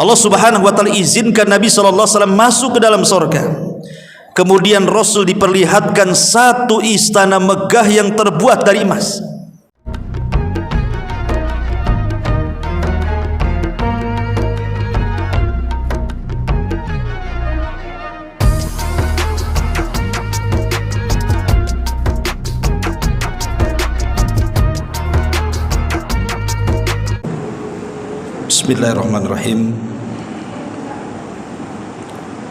Allah Subhanahu wa taala izinkan Nabi sallallahu alaihi wasallam masuk ke dalam surga. Kemudian Rasul diperlihatkan satu istana megah yang terbuat dari emas. Bismillahirrahmanirrahim.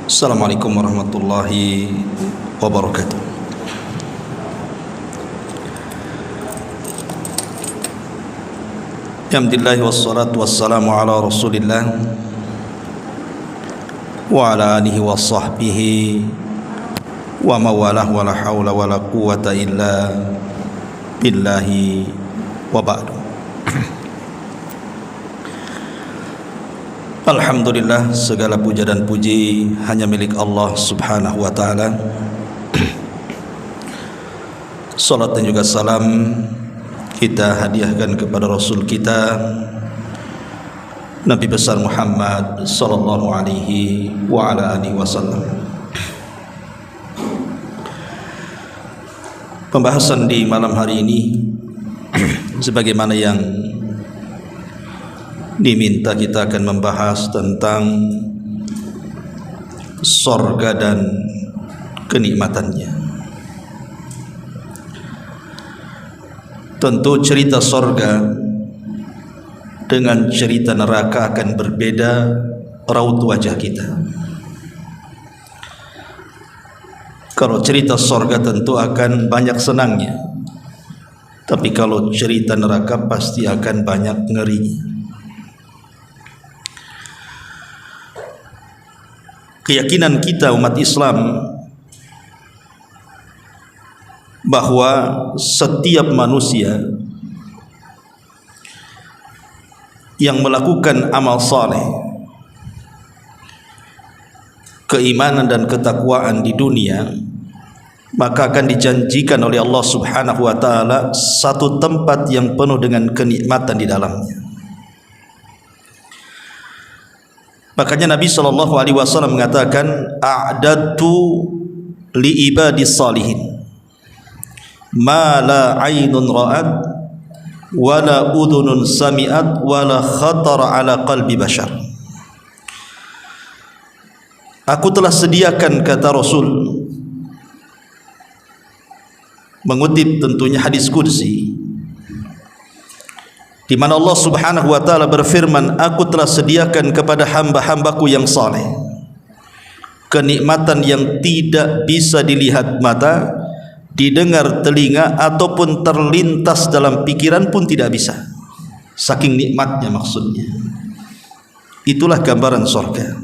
Assalamualaikum warahmatullahi wabarakatuh. Alhamdulillah wassalatu wassalamu ala Rasulillah wa ala alihi wa sahbihi wa mawalah wa la hawla wa la quwwata illa billahi wa ba'du. Alhamdulillah, segala puja dan puji hanya milik Allah Subhanahu wa ta'ala. Salat dan juga salam kita hadiahkan kepada Rasul kita Nabi besar Muhammad sallallahu alaihi wa ala alihi wasallam. Pembahasan di malam hari ini sebagaimana yang diminta, kita akan membahas tentang sorga dan kenikmatannya. Tentu cerita sorga dengan cerita neraka akan berbeda raut wajah kita. Kalau cerita sorga tentu akan banyak senangnya, tapi kalau cerita neraka pasti akan banyak ngerinya. Keyakinan kita umat Islam bahwa setiap manusia yang melakukan amal saleh, keimanan dan ketakwaan di dunia, maka akan dijanjikan oleh Allah Subhanahu wa taala satu tempat yang penuh dengan kenikmatan di dalamnya. Makanya Nabi sallallahu alaihi wasallam mengatakan, a'dadtu li ibadis salihin ma la ainun ra'at wa la udhunun sami'at wa la khatara ala qalbi bashar. Aku telah sediakan, kata Rasul, mengutip tentunya hadis qudsi, di mana Allah Subhanahu wa taala berfirman, aku telah sediakan kepada hamba-hambaku yang saleh kenikmatan yang tidak bisa dilihat mata, didengar telinga, ataupun terlintas dalam pikiran pun tidak bisa. Saking nikmatnya maksudnya. Itulah gambaran surga.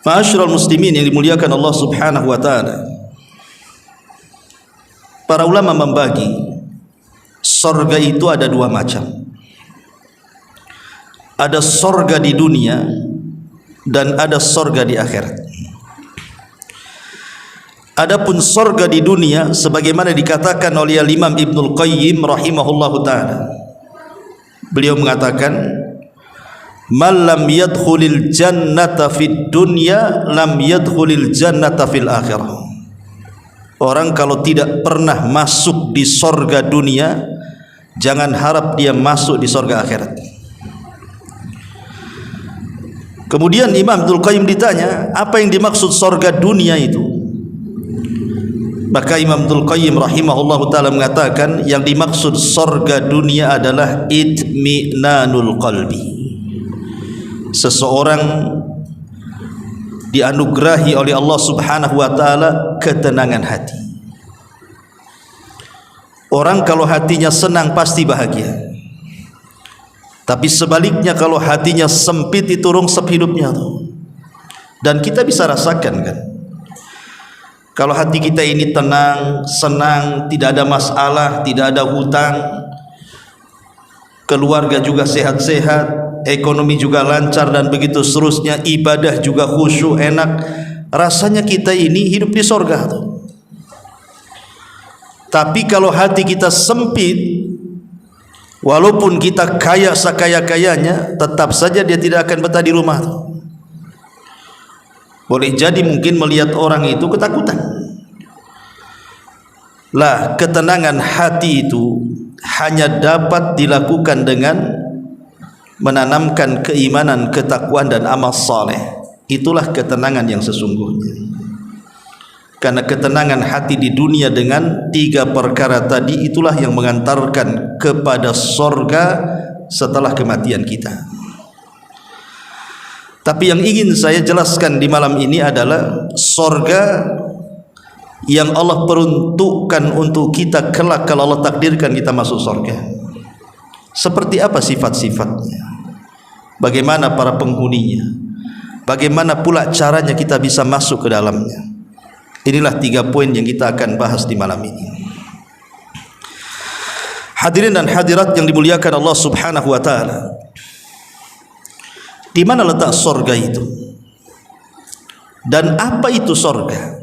Ma'asyiral muslimin yang dimuliakan Allah Subhanahu wa taala, para ulama membagi sorga itu ada dua macam. Ada sorga di dunia dan ada sorga di akhirat. Adapun sorga di dunia sebagaimana dikatakan oleh Imam Ibnul Qayyim rahimahullahu ta'ala, beliau mengatakan, man lam yadkhulil jannata fid dunya lam yadkhulil jannata fil akhirah. Orang kalau tidak pernah masuk di sorga dunia, jangan harap dia masuk di sorga akhirat. Kemudian Imam Abdul Qayyim ditanya, apa yang dimaksud sorga dunia itu? Maka Imam Abdul Qayyim rahimahullah ta'ala mengatakan, yang dimaksud sorga dunia adalah itminanul qalbi. Seseorang dianugerahi oleh Allah Subhanahu wa ta'ala ketenangan hati. Orang kalau hatinya senang pasti bahagia, tapi sebaliknya kalau hatinya sempit itu rungsep hidupnya tuh. Dan kita bisa rasakan kan, kalau hati kita ini tenang, senang, tidak ada masalah, tidak ada hutang, keluarga juga sehat-sehat, ekonomi juga lancar, dan begitu seterusnya, ibadah juga khusyuk, enak, rasanya kita ini hidup di sorga tuh. Tapi kalau hati kita sempit, Walaupun kita kaya sekaya-kayanya, tetap saja dia tidak akan betah di rumah. Boleh jadi mungkin melihat orang itu ketakutan. Lah, ketenangan hati itu hanya dapat dilakukan dengan menanamkan keimanan, ketakwaan dan amal saleh. Itulah ketenangan yang sesungguhnya. Karena ketenangan hati di dunia dengan 3 perkara tadi, itulah yang mengantarkan kepada sorga setelah kematian kita. Tapi yang ingin saya jelaskan di malam ini adalah sorga yang Allah peruntukkan untuk kita kelak kalau Allah takdirkan kita masuk sorga. Seperti apa sifat-sifatnya? Bagaimana para penghuninya? Bagaimana pula caranya kita bisa masuk ke dalamnya? Inilah 3 poin yang kita akan bahas di malam ini. Hadirin dan hadirat yang dimuliakan Allah Subhanahu wa taala. Di mana letak sorga itu? Dan apa itu sorga?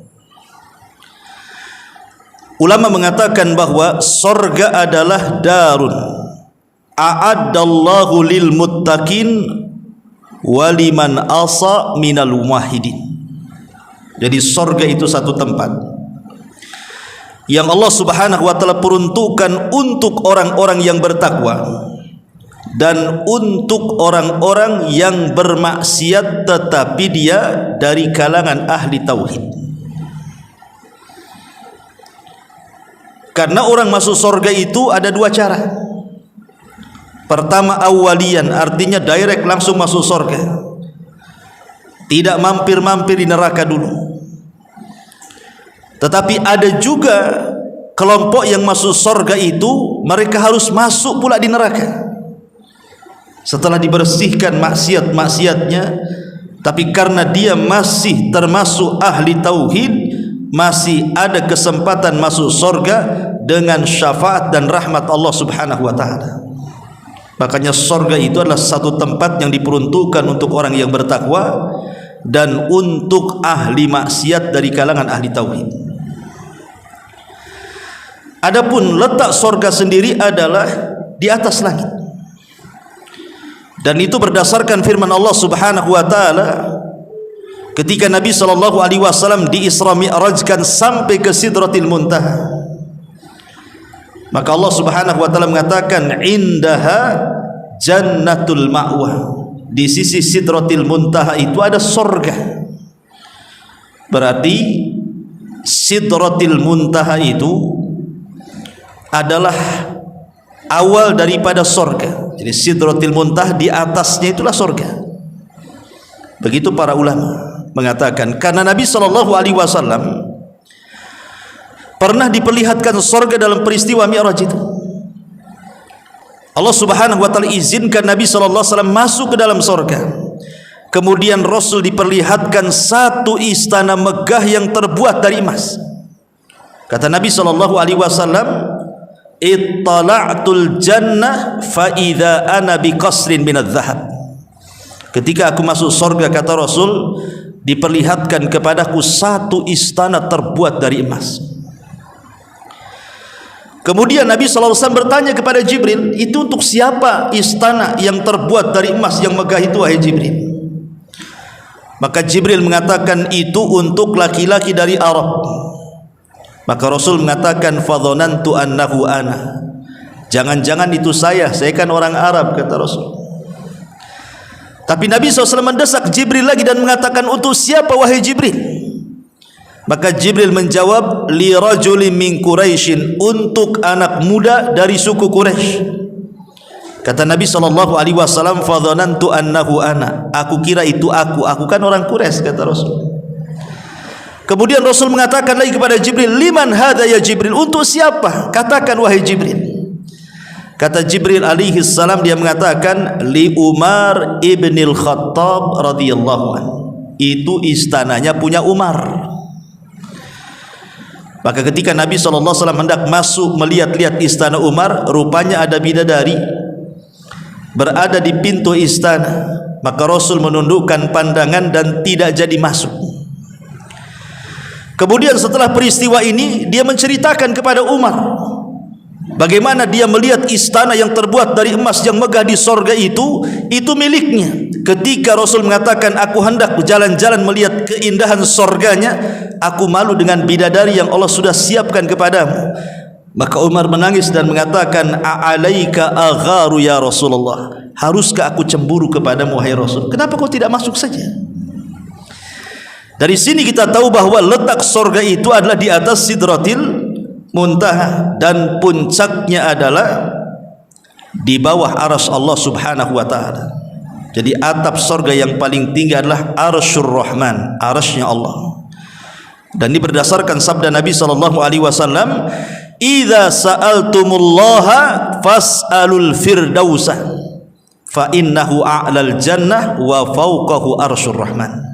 Ulama mengatakan bahwa sorga adalah darun a'addallahu lil muttaqin waliman asa minal muwahhidin. Jadi sorga itu satu tempat yang Allah Subhanahu wa taala peruntukkan untuk orang-orang yang bertakwa dan untuk orang-orang yang bermaksiat tetapi dia dari kalangan ahli tauhid. Karena orang masuk sorga itu ada 2 cara. Pertama awalian, artinya direct langsung masuk sorga, tidak mampir-mampir di neraka dulu. Tetapi ada juga kelompok yang masuk sorga itu mereka harus masuk pula di neraka setelah dibersihkan maksiat-maksiatnya, tapi karena dia masih termasuk ahli tauhid, masih ada kesempatan masuk sorga dengan syafaat dan rahmat Allah Subhanahu wa taala. Makanya sorga itu adalah satu tempat yang diperuntukkan untuk orang yang bertakwa dan untuk ahli maksiat dari kalangan ahli tauhid. Adapun letak sorga sendiri adalah di atas langit, dan itu berdasarkan firman Allah Subhanahu wa taala ketika Nabi SAW di Isra Mi'rajkan sampai ke Sidratil Muntaha. Maka Allah Subhanahu wa taala mengatakan indaha jannatul ma'wa, di sisi Sidratil Muntaha itu ada sorga. Berarti Sidratil Muntaha itu adalah awal daripada sorga. Jadi Sidratil Muntaha di atasnya itulah sorga. Begitu para ulama mengatakan, karena Nabi SAW pernah diperlihatkan sorga dalam peristiwa Mi'raj itu. Allah Subhanahu wa taala izinkan Nabi SAW masuk ke dalam sorga. Kemudian Rasul diperlihatkan satu istana megah yang terbuat dari emas. Kata Nabi SAW, ittala'tul jannah fa idza ana biqasrin minadz zahab. Ketika aku masuk surga, kata Rasul, diperlihatkan kepadaku satu istana terbuat dari emas. Kemudian Nabi SAW bertanya kepada Jibril, itu untuk siapa istana yang terbuat dari emas yang megah itu, wahai Jibril? Maka Jibril mengatakan itu untuk laki-laki dari Arab. Maka Rasul mengatakan fadhanantu annahu ana, jangan-jangan itu saya kan orang Arab, kata Rasul. Tapi Nabi SAW mendesak Jibril lagi dan mengatakan, untuk siapa wahai Jibril? Maka Jibril menjawab, li rajulin min Quraisyin, untuk anak muda dari suku Quraisy. Kata Nabi SAW, fadhanantu annahu ana, aku kira itu aku kan orang Quraisy, kata Rasul. Kemudian Rasul mengatakan lagi kepada Jibril, liman hadza ya Jibril, untuk siapa? Katakan wahai Jibril. Kata Jibril alaihi salam, dia mengatakan, li Umar ibnil Khattab radhiyallahu anhu, itu istananya punya Umar. Maka ketika Nabi SAW hendak masuk melihat-lihat istana Umar, rupanya ada bidadari berada di pintu istana. Maka Rasul menundukkan pandangan dan tidak jadi masuk. Kemudian setelah peristiwa ini, dia menceritakan kepada Umar Bagaimana dia melihat istana yang terbuat dari emas yang megah di sorga itu miliknya. Ketika Rasul mengatakan, aku hendak berjalan-jalan melihat keindahan sorganya, aku malu dengan bidadari yang Allah sudah siapkan kepadamu. Maka Umar menangis dan mengatakan, a'alaika agharu ya Rasulullah, haruskah aku cemburu kepadamu wahai Rasul? Kenapa kau tidak masuk saja? Dari sini kita tahu bahwa letak sorga itu adalah di atas Sidratil Muntaha, dan puncaknya adalah di bawah arsy Allah Subhanahu wa taala. Jadi atap sorga yang paling tinggi adalah Arsyur Rahman, arsy-Nya Allah. Dan ini berdasarkan sabda Nabi sallallahu alaihi wasallam, "Idza sa'altumullaha fas'alul firdausa fa innahu a'lal jannah wa fawqahu Arsyur Rahman."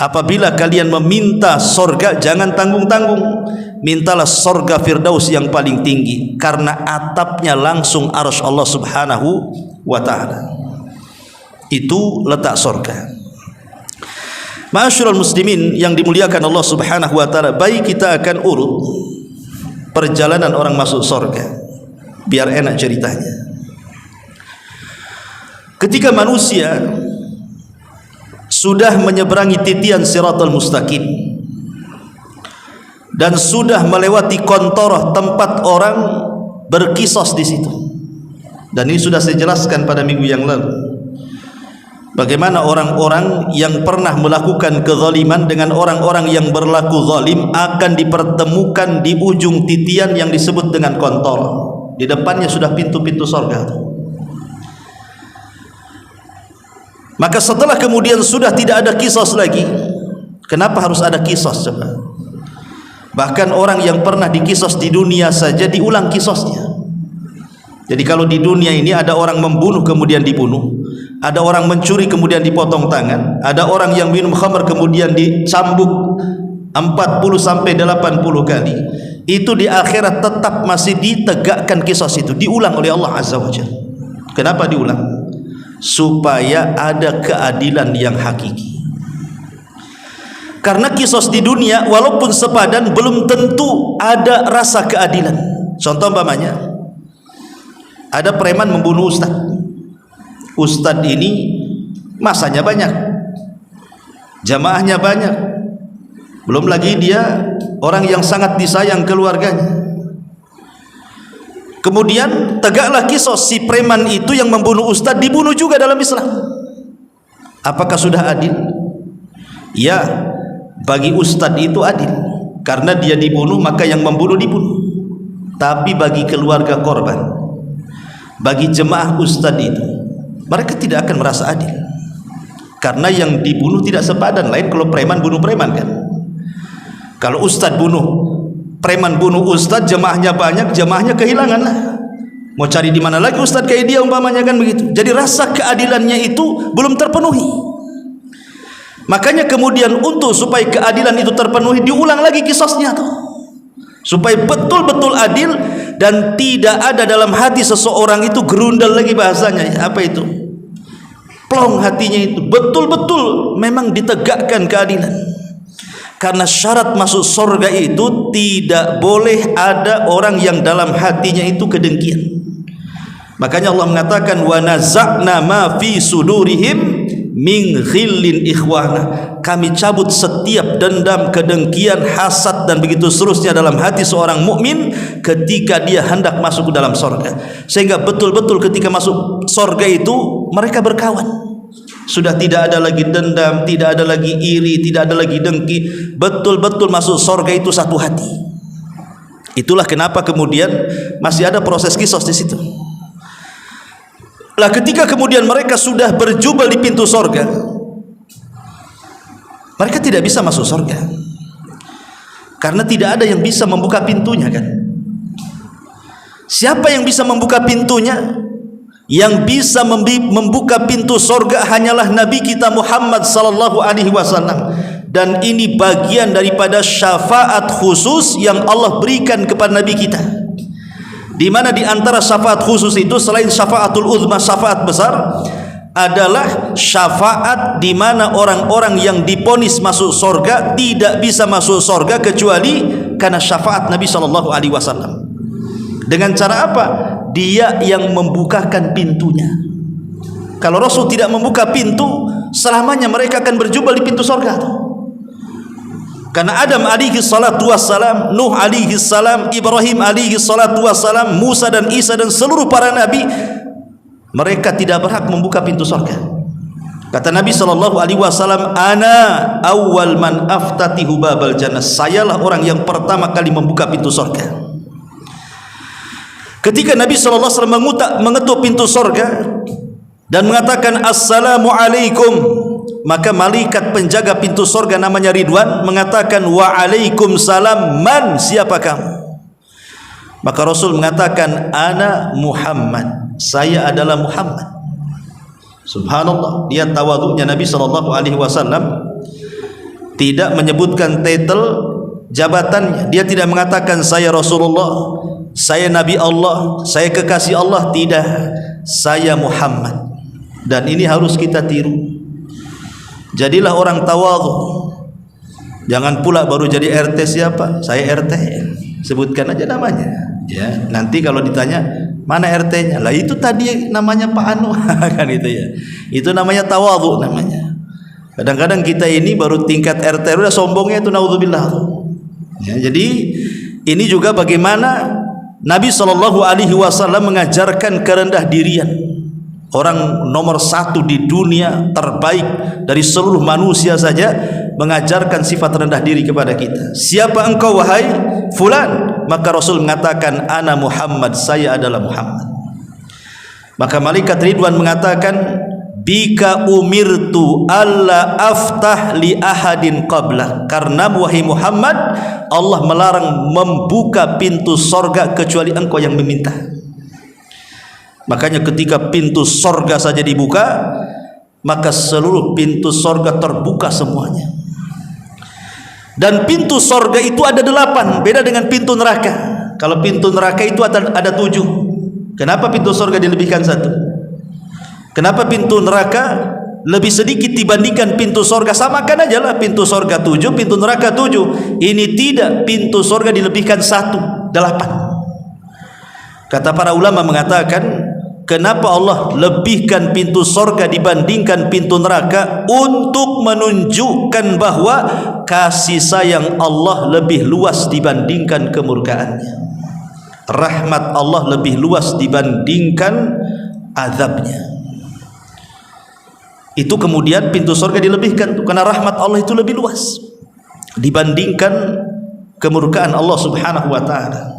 Apabila kalian meminta sorga, jangan tanggung-tanggung, mintalah sorga Firdaus yang paling tinggi, karena atapnya langsung arsy Allah Subhanahu wa ta'ala. Itu letak sorga. Ma'asyiral muslimin yang dimuliakan Allah Subhanahu wa ta'ala, baik kita akan urut perjalanan orang masuk sorga biar enak ceritanya. Ketika manusia sudah menyeberangi titian Siratal Mustaqim dan sudah melewati kontoroh tempat orang berkisos di situ, dan ini sudah saya jelaskan pada minggu yang lalu, bagaimana orang-orang yang pernah melakukan kezaliman dengan orang-orang yang berlaku zalim akan dipertemukan di ujung titian yang disebut dengan kontoroh. Di depannya sudah pintu-pintu surga. Maka setelah kemudian sudah tidak ada kisos lagi, kenapa harus ada kisos coba? Bahkan orang yang pernah dikisos di dunia saja diulang kisosnya. Jadi kalau di dunia ini ada orang membunuh kemudian dibunuh, ada orang mencuri kemudian dipotong tangan, ada orang yang minum khamr kemudian dicambuk 40 sampai 80 kali, itu di akhirat tetap masih ditegakkan kisos itu, diulang oleh Allah Azza wa Jalla. Kenapa diulang? Supaya ada keadilan yang hakiki. Karena kisos di dunia walaupun sepadan belum tentu ada rasa keadilan. Contoh umpamanya, ada preman membunuh ustadz. Ustadz ini masanya banyak, jamaahnya banyak, belum lagi dia orang yang sangat disayang keluarganya. Kemudian tegaklah kisos, si preman itu yang membunuh ustadz dibunuh juga dalam Islam. Apakah sudah adil? Ya, bagi ustadz itu adil, karena dia dibunuh maka yang membunuh dibunuh. Tapi bagi keluarga korban, bagi jemaah ustadz itu, mereka tidak akan merasa adil, karena yang dibunuh tidak sepadan. Lain kalau preman bunuh preman kan. Kalau ustadz bunuh preman, bunuh ustadz, jemaahnya banyak, jemaahnya kehilangan lah. Mau cari di mana lagi ustadz kayak dia umpamanya kan begitu. Jadi rasa keadilannya itu belum terpenuhi. Makanya kemudian untuk supaya keadilan itu terpenuhi, diulang lagi kisosnya tuh, supaya betul-betul adil dan tidak ada dalam hati seseorang itu gerundal lagi bahasanya. Apa itu? Plong hatinya itu, betul-betul memang ditegakkan keadilan. Karena syarat masuk surga itu tidak boleh ada orang yang dalam hatinya itu kedengkian. Makanya Allah mengatakan, wa naza'na ma fi sudurihim min ghillin ikhwana. Kami cabut setiap dendam, kedengkian, hasad dan begitu seterusnya dalam hati seorang mukmin ketika dia hendak masuk ke dalam surga. Sehingga betul-betul ketika masuk surga itu mereka berkawan. Sudah tidak ada lagi dendam, tidak ada lagi iri, tidak ada lagi dengki. Betul-betul masuk surga itu satu hati. Itulah kenapa kemudian masih ada proses kisos di situ. Lah ketika kemudian mereka sudah berjubel di pintu surga, mereka tidak bisa masuk surga, karena tidak ada yang bisa membuka pintunya kan. Siapa yang bisa membuka pintunya? Yang bisa membuka pintu surga hanyalah Nabi kita Muhammad sallallahu alaihi wasallam. Dan ini bagian daripada syafaat khusus yang Allah berikan kepada Nabi kita. Di mana di antara syafaat khusus itu, selain syafaatul uzma, syafaat besar, adalah syafaat di mana orang-orang yang diponis masuk surga tidak bisa masuk surga kecuali karena syafaat Nabi sallallahu alaihi wasallam. Dengan cara apa? Dia yang membukakan pintunya. Kalau Rasul tidak membuka pintu, selamanya mereka akan berjumpa di pintu surga. Karena Adam alaihi salatu wassalam, Nuh alaihi salam, Ibrahim alaihi salatu wassalam, Musa dan Isa dan seluruh para nabi, mereka tidak berhak membuka pintu surga. Kata Nabi SAW, ana awwal man aftatihu babal jannah. Sayalah orang yang pertama kali membuka pintu surga. Ketika Nabi SAW mengetuk pintu surga dan mengatakan assalamualaikum, maka malaikat penjaga pintu surga namanya Ridwan mengatakan waalaikumsalam, man, siapa kamu? Maka Rasul mengatakan ana Muhammad, saya adalah Muhammad. Subhanallah, dia tawadhunya Nabi SAW tidak menyebutkan titel jabatannya. Dia tidak mengatakan saya Rasulullah, saya Nabi Allah, saya kekasih Allah. Tidak, saya Muhammad. Dan ini harus kita tiru. Jadilah orang tawadhu. Jangan pula baru jadi RT siapa, saya RT, sebutkan aja namanya ya. Nanti kalau ditanya mana RT-nya, lah itu tadi namanya Pak Anu kan itu ya. Itu namanya tawadhu namanya. Kadang-kadang kita ini baru tingkat RT udah sombongnya itu, naudzubillah ya. Jadi ini juga bagaimana Nabi SAW mengajarkan kerendah dirian. Orang nomor satu di dunia, terbaik dari seluruh manusia saja, mengajarkan sifat rendah diri kepada kita. Siapa engkau wahai fulan? Maka Rasul mengatakan ana Muhammad, saya adalah Muhammad. Maka malaikat Ridwan mengatakan bika umirtu alla aftah li ahadin qabla. Karena wahai Muhammad, Allah melarang membuka pintu sorga kecuali engkau yang meminta. Makanya ketika pintu sorga saja dibuka, maka seluruh pintu sorga terbuka semuanya. Dan pintu sorga itu ada 8, beda dengan pintu neraka. Kalau pintu neraka itu ada 7. Kenapa pintu sorga dilebihkan 1? Kenapa pintu neraka lebih sedikit dibandingkan pintu sorga? Samakan aja lah, pintu sorga 7, pintu neraka 7. Ini tidak, pintu sorga dilebihkan 1, 8. Kata para ulama mengatakan, kenapa Allah lebihkan pintu sorga dibandingkan pintu neraka? Untuk menunjukkan bahwa kasih sayang Allah lebih luas dibandingkan kemurkaannya. Rahmat Allah lebih luas dibandingkan azabnya. Itu kemudian pintu sorga dilebihkan karena rahmat Allah itu lebih luas dibandingkan kemurkaan Allah Subhanahu wa ta'ala.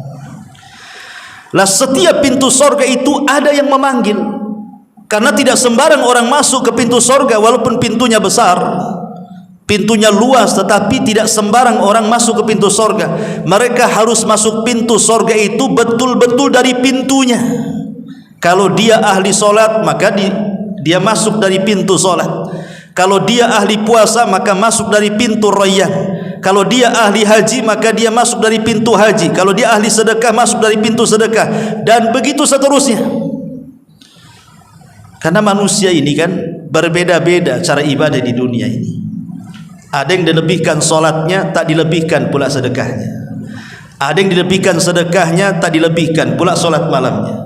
Lah setiap pintu sorga itu ada yang memanggil, karena tidak sembarang orang masuk ke pintu sorga. Walaupun pintunya besar, pintunya luas, tetapi tidak sembarang orang masuk ke pintu sorga. Mereka harus masuk pintu sorga itu betul-betul dari pintunya. Kalau dia ahli solat, maka dia masuk dari pintu solat. Kalau dia ahli puasa, maka masuk dari pintu Rayyan. Kalau dia ahli haji, maka dia masuk dari pintu haji. Kalau dia ahli sedekah, masuk dari pintu sedekah. Dan begitu seterusnya. Karena manusia ini kan berbeda-beda cara ibadah di dunia ini. Ada yang dilebihkan solatnya, tak dilebihkan pula sedekahnya. Ada yang dilebihkan sedekahnya, tak dilebihkan pula solat malamnya.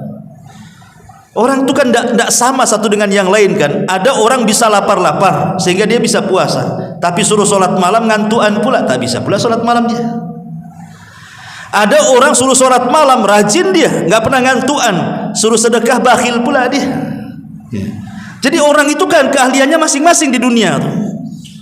Orang itu kan tidak sama satu dengan yang lain kan. Ada orang bisa lapar-lapar sehingga dia bisa puasa, tapi suruh solat malam ngantuan pula, tak bisa pula solat malam dia. Ada orang suruh solat malam rajin dia, nggak pernah ngantuan, suruh sedekah bakhil pula dia. Jadi orang itu kan keahliannya masing-masing di dunia tuh.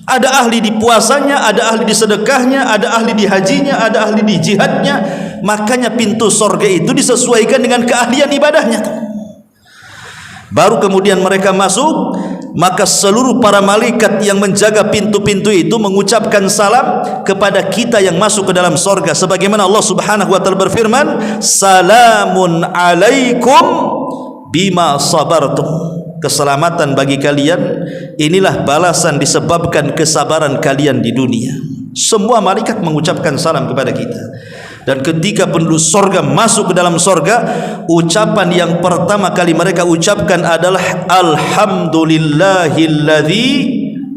Ada ahli di puasanya, ada ahli di sedekahnya, ada ahli di hajinya, ada ahli di jihadnya. Makanya pintu sorga itu disesuaikan dengan keahlian ibadahnya tuh. Baru kemudian mereka masuk, maka seluruh para malaikat yang menjaga pintu-pintu itu mengucapkan salam kepada kita yang masuk ke dalam sorga. Sebagaimana Allah Subhanahu wa ta'ala berfirman, salamun alaikum bima sabartum. Keselamatan bagi kalian, inilah balasan disebabkan kesabaran kalian di dunia. Semua malaikat mengucapkan salam kepada kita. Dan ketika penduduk sorga masuk ke dalam sorga, ucapan yang pertama kali mereka ucapkan adalah alhamdulillahilladzi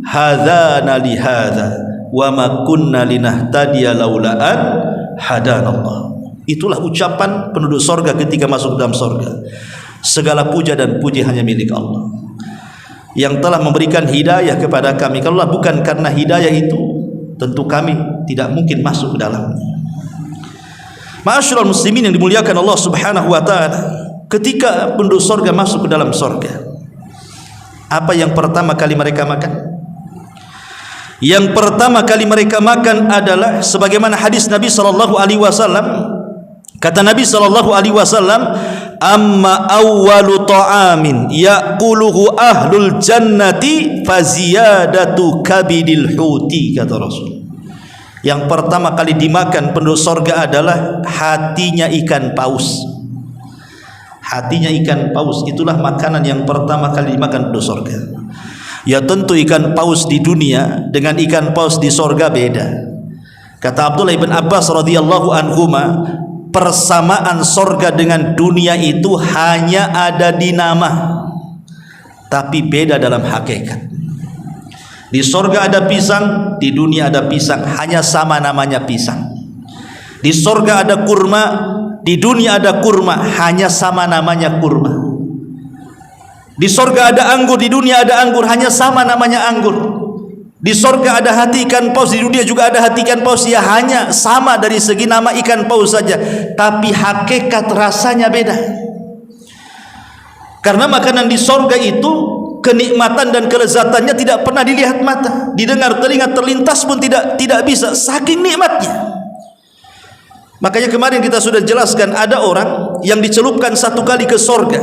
hadana lihadza wa ma kunna linahtadiya laula an hadanallah. Itulah ucapan penduduk sorga ketika masuk dalam sorga. Segala puja dan puji hanya milik Allah yang telah memberikan hidayah kepada kami. Kalau bukan karena hidayah itu, tentu kami tidak mungkin masuk ke dalamnya. Ma'asyiral muslimin yang dimuliakan Allah Subhanahu wa taala, ketika penduduk sorga masuk ke dalam sorga, apa yang pertama kali mereka makan? Yang pertama kali mereka makan adalah sebagaimana hadis Nabi sallallahu alaihi wasallam. Kata Nabi sallallahu alaihi wasallam, "Amma awwalu ta'amin ya'kuluhu ahlul jannati faziyadatu kabidil huti," kata Rasul. Yang pertama kali dimakan penduduk sorga adalah hatinya ikan paus. Hatinya ikan paus, itulah makanan yang pertama kali dimakan penduduk sorga. Ya tentu ikan paus di dunia dengan ikan paus di sorga beda. Kata Abdullah ibn Abbas radhiyallahu anhuma, persamaan sorga dengan dunia itu hanya ada di nama, tapi beda dalam hakikat. Di sorga ada pisang, di dunia ada pisang, hanya sama namanya pisang. Di sorga ada kurma, di dunia ada kurma, hanya sama namanya kurma. Di sorga ada anggur, di dunia ada anggur, hanya sama namanya anggur. Di sorga ada hati ikan paus, di dunia juga ada hati ikan paus, ya hanya sama dari segi nama ikan paus saja, tapi hakikat rasanya beda. Karena makanan di sorga itu kenikmatan dan kelezatannya tidak pernah dilihat mata, didengar telinga, terlintas pun tidak bisa, saking nikmatnya. Makanya kemarin kita sudah jelaskan, ada orang yang dicelupkan satu kali ke sorga,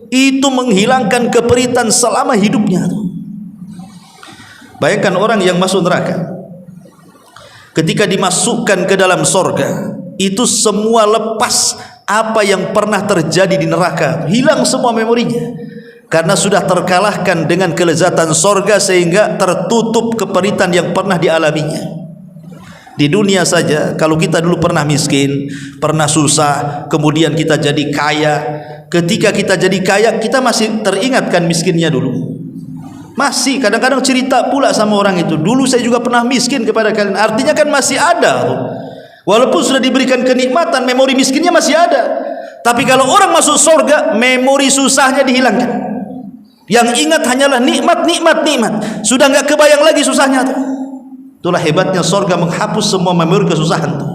itu menghilangkan keperitan selama hidupnya. Bayangkan orang yang masuk neraka, ketika dimasukkan ke dalam sorga, itu semua lepas apa yang pernah terjadi di neraka, hilang semua memorinya, karena sudah terkalahkan dengan kelezatan sorga, sehingga tertutup keperitan yang pernah dialaminya. Di dunia saja, kalau kita dulu pernah miskin, pernah susah, kemudian kita jadi kaya. Ketika kita jadi kaya, kita masih teringatkan miskinnya dulu. Masih kadang-kadang cerita pula sama orang itu, dulu saya juga pernah miskin kepada kalian. Artinya kan masih ada, walaupun sudah diberikan kenikmatan, memori miskinnya masih ada. Tapi kalau orang masuk surga, memori susahnya dihilangkan. Yang ingat hanyalah nikmat, nikmat, nikmat. Sudah nggak kebayang lagi susahnya tuh. Itulah hebatnya surga, menghapus semua memori kesusahan tuh.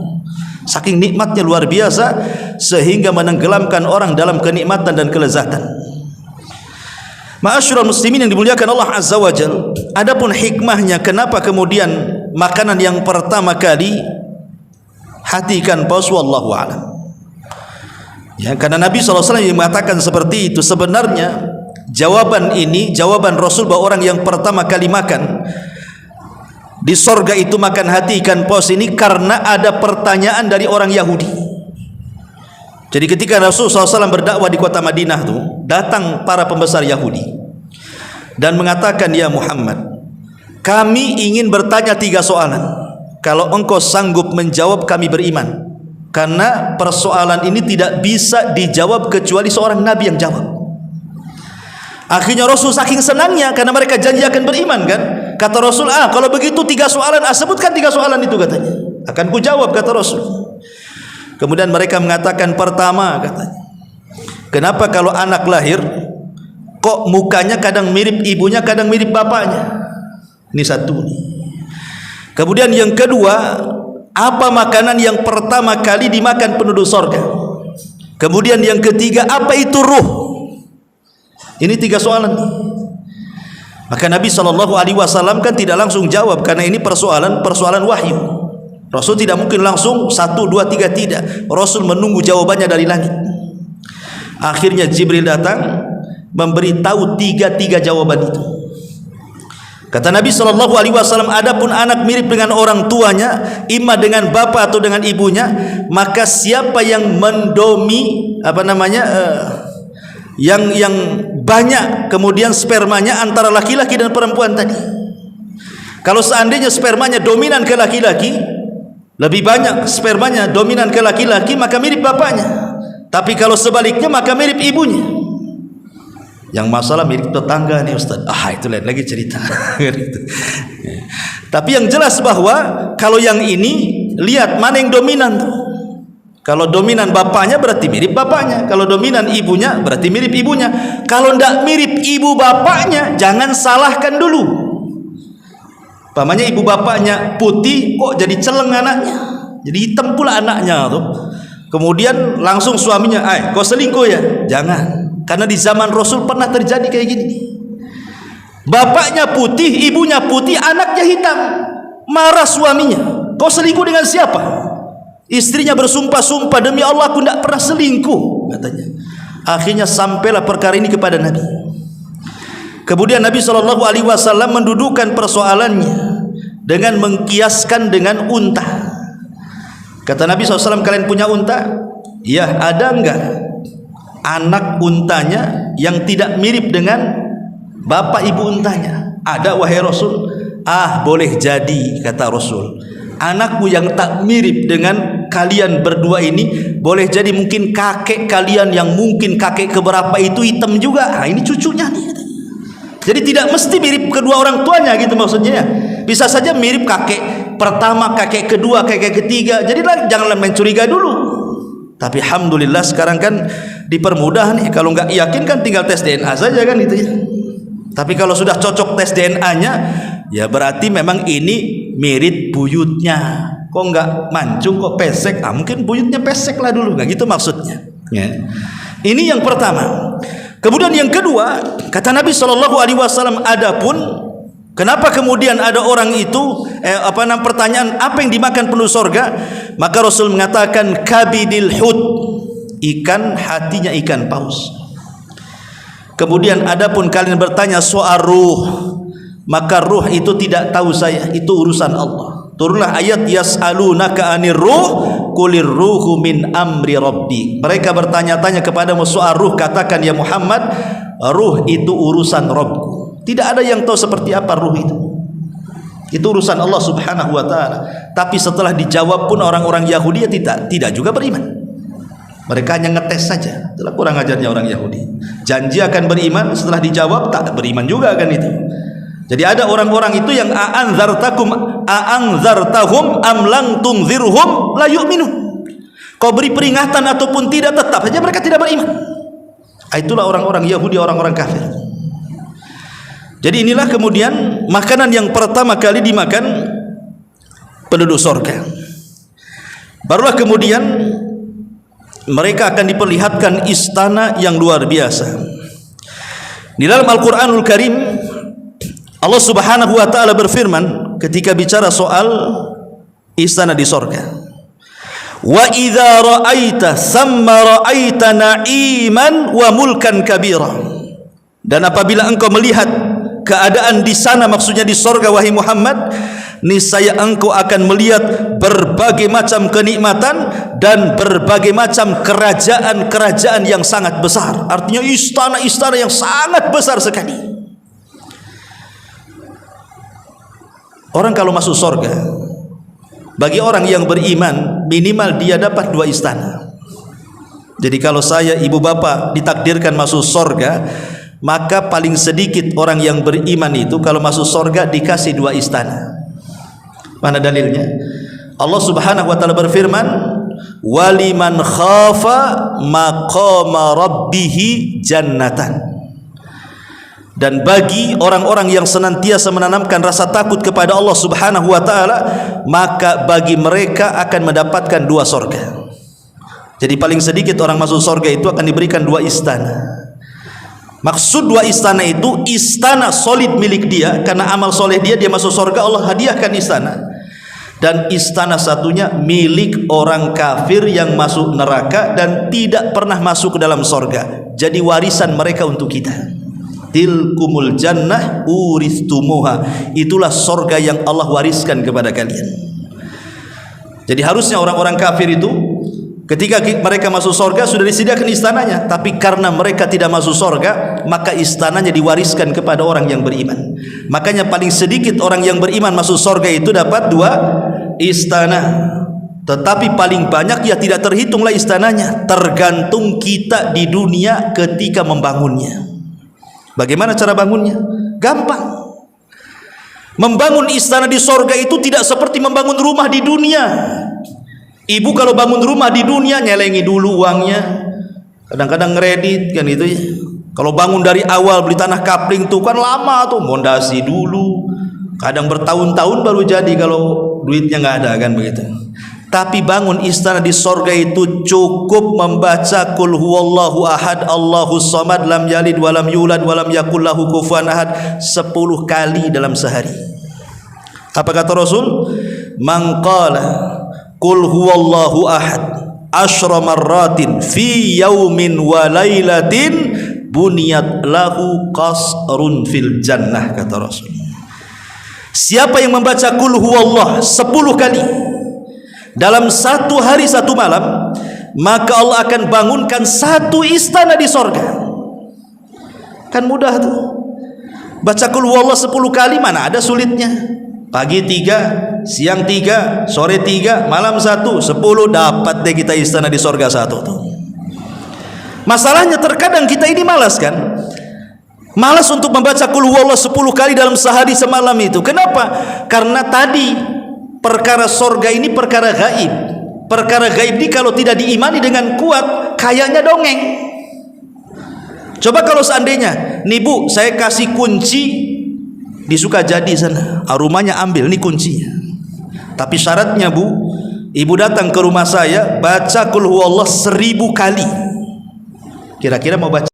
Saking nikmatnya luar biasa, sehingga menenggelamkan orang dalam kenikmatan dan kelezatan. Ma'asyiral muslimin yang dimuliakan Allah Azza wa Jalla, adapun hikmahnya kenapa kemudian makanan yang pertama kali hati ikan paus, wallahu a'lam. Ya, karena Nabi SAW yang mengatakan seperti itu. Sebenarnya jawaban ini, jawaban Rasul bahwa orang yang pertama kali makan di sorga itu makan hati ikan paus ini, karena ada pertanyaan dari orang Yahudi. Jadi ketika Rasul SAW berdakwah di kota Madinah tuh, datang para pembesar Yahudi dan mengatakan, "Ya Muhammad, kami ingin bertanya 3 soalan. Kalau engkau sanggup menjawab, kami beriman." Karena persoalan ini tidak bisa dijawab kecuali seorang nabi yang jawab. Akhirnya Rasul saking senangnya, karena mereka janji akan beriman kan. Kata Rasul, kalau begitu 3 soalan, sebutkan 3 soalan itu katanya. Akan ku jawab, kata Rasul. Kemudian mereka mengatakan, pertama katanya, kenapa kalau anak lahir kok mukanya kadang mirip ibunya, kadang mirip bapaknya? Ini satu. Kemudian yang kedua, apa makanan yang pertama kali dimakan penduduk sorga? Kemudian yang ketiga, apa itu ruh? Ini 3 soalan. Maka Nabi SAW kan tidak langsung jawab, karena ini persoalan wahyu. Rasul tidak mungkin langsung 1, 2, 3, tidak. Rasul menunggu jawabannya dari langit. Akhirnya Jibril datang memberitahu 3 jawaban itu. Kata Nabi SAW, adapun anak mirip dengan orang tuanya, imma dengan bapak atau dengan ibunya, maka siapa yang mendomi yang banyak kemudian spermanya antara laki-laki dan perempuan tadi. Kalau seandainya spermanya dominan ke laki-laki, lebih banyak spermanya dominan ke laki-laki, maka mirip bapaknya. Tapi kalau sebaliknya, maka mirip ibunya. Yang masalah mirip tetangga nih Ustaz. Itu lain lagi cerita. Tapi yang jelas bahwa kalau yang ini, lihat mana yang dominan tuh. Kalau dominan bapaknya berarti mirip bapaknya, kalau dominan ibunya berarti mirip ibunya. Kalau tidak mirip ibu bapaknya, jangan salahkan dulu. Pamannya ibu bapaknya putih, kok jadi celeng anaknya, jadi hitam pula anaknya tuh. Kemudian langsung suaminya, kau selingkuh ya? Jangan, karena di zaman Rasul pernah terjadi kayak gini. Bapaknya putih, ibunya putih, anaknya hitam. Marah suaminya, kau selingkuh dengan siapa? Istrinya bersumpah-sumpah, demi Allah aku tidak pernah selingkuh, katanya. Akhirnya sampailah perkara ini kepada Nabi. Kemudian Nabi SAW mendudukkan persoalannya dengan mengkiaskan dengan unta. Kata Nabi SAW, kalian punya unta? Ya, ada enggak anak untanya yang tidak mirip dengan bapak ibu untanya? Ada wahai Rasul. Boleh jadi, kata Rasul, anakku yang tak mirip dengan kalian berdua ini, boleh jadi mungkin kakek kalian yang mungkin kakek keberapa itu hitam juga. Ini cucunya nih. Jadi tidak mesti mirip kedua orang tuanya gitu maksudnya. Bisa saja mirip kakek pertama, kakek kedua, kakek ketiga. Jadi janganlah mencuriga dulu. Tapi alhamdulillah sekarang kan dipermudah nih. Kalau nggak yakin kan tinggal tes DNA saja kan gitu ya. Tapi kalau sudah cocok tes DNA-nya, ya berarti memang ini mirip buyutnya. Kok nggak mancung, kok pesek? Mungkin buyutnya pesek lah dulu, nggak gitu maksudnya. Ya. Ini yang pertama. Kemudian yang kedua, kata Nabi SAW, adapun kenapa kemudian ada orang itu pertanyaan apa yang dimakan penduduk sorga, maka Rasul mengatakan kabidil hut, ikan hatinya ikan paus. Kemudian adapun kalian bertanya soal ruh, maka ruh itu tidak tahu saya, itu urusan Allah. Turunlah ayat yas'alunaka anir ruh qulir ruhu min amri rabbi. Mereka bertanya-tanya kepadamu soal ruh, katakan ya Muhammad, ruh itu urusan Rabbku. Tidak ada yang tahu seperti apa ruh itu. Itu urusan Allah Subhanahu wa taala. Tapi setelah dijawab pun orang-orang Yahudi tidak juga beriman. Mereka hanya ngetes saja. Itulah kurang ajarnya orang Yahudi. Janji akan beriman, setelah dijawab tak beriman juga kan itu. Jadi ada orang-orang itu yang a'anzartahum am lang tunzirhum la yu'minun. Kau beri peringatan ataupun tidak, tetap saja mereka tidak beriman. Itulah orang-orang Yahudi, orang-orang kafir. Jadi inilah kemudian makanan yang pertama kali dimakan penduduk surga. Barulah kemudian mereka akan diperlihatkan istana yang luar biasa. Di dalam Al-Qur'anul Karim Allah Subhanahu wa taala berfirman ketika bicara soal istana di surga. Wa idza ra'aita thamma ra'aita na'iman wa mulkan kabira. Dan apabila engkau melihat keadaan di sana, maksudnya di surga wahai Muhammad, niscaya engkau akan melihat berbagai macam kenikmatan dan berbagai macam kerajaan-kerajaan yang sangat besar. Artinya istana-istana yang sangat besar sekali. Orang kalau masuk surga, bagi orang yang beriman, minimal dia dapat 2 istana. Jadi kalau saya, ibu bapak ditakdirkan masuk surga, maka paling sedikit orang yang beriman itu kalau masuk surga dikasih 2 istana. Mana dalilnya? Allah Subhanahu wa taala berfirman, "Waliman khafa maqama rabbih jannatan." Dan bagi orang-orang yang senantiasa menanamkan rasa takut kepada Allah Subhanahu wa taala, maka bagi mereka akan mendapatkan 2 surga. Jadi paling sedikit orang masuk surga itu akan diberikan 2 istana. Maksud 2 istana itu istana solid milik dia, karena amal soleh dia masuk surga, Allah hadiahkan istana. Dan istana satunya milik orang kafir yang masuk neraka dan tidak pernah masuk ke dalam surga. Jadi warisan mereka untuk kita. Tilkumul jannah uristumuha. Itulah surga yang Allah wariskan kepada kalian. Jadi harusnya orang-orang kafir itu ketika mereka masuk surga sudah disediakan istananya, tapi karena mereka tidak masuk surga, maka istananya diwariskan kepada orang yang beriman. Makanya paling sedikit orang yang beriman masuk surga itu dapat 2 istana. Tetapi paling banyak ya tidak terhitunglah istananya, tergantung kita di dunia ketika membangunnya. Bagaimana cara bangunnya? Gampang. Membangun istana di surga itu tidak seperti membangun rumah di dunia. Ibu kalau bangun rumah di dunia nyelengi dulu uangnya, kadang-kadang ngeredit kan itu ya. Kalau bangun dari awal beli tanah kapling tuh kan lama tuh, mondasi dulu, kadang bertahun-tahun baru jadi kalau duitnya nggak ada kan begitu. Tapi bangun istana di sorga itu cukup membaca Qul huwallahu ahad Allahus samad lam yalid walam yulad walam yakul lahu kufuwan ahad 10 kali dalam sehari. Apa kata Rasul? Man qala Qul huwallahu ahad asyra marratin fi yaumin wa lailatin buniyat lahu qasrun fil jannah, kata Rasul. Siapa yang membaca Qul huwallah 10 kali dalam satu hari satu malam, maka Allah akan bangunkan satu istana di sorga. Kan mudah tuh. Baca Qul huwallah 10 kali, mana ada sulitnya. Pagi 3, siang 3, sore 3, malam 1, 10, dapat deh kita istana di sorga satu tuh. Masalahnya terkadang kita ini malas kan? Malas untuk membaca Qul huwallah 10 kali dalam sehari semalam itu. Kenapa? Karena tadi perkara sorga ini perkara gaib. Perkara gaib ini kalau tidak diimani dengan kuat, kayaknya dongeng. Coba kalau seandainya, nih Bu, saya kasih kunci di Sukajadi sana, rumahnya ambil, nih kuncinya. Tapi syaratnya Bu, Ibu datang ke rumah saya, baca Qul huwallah 1000 kali. Kira-kira mau baca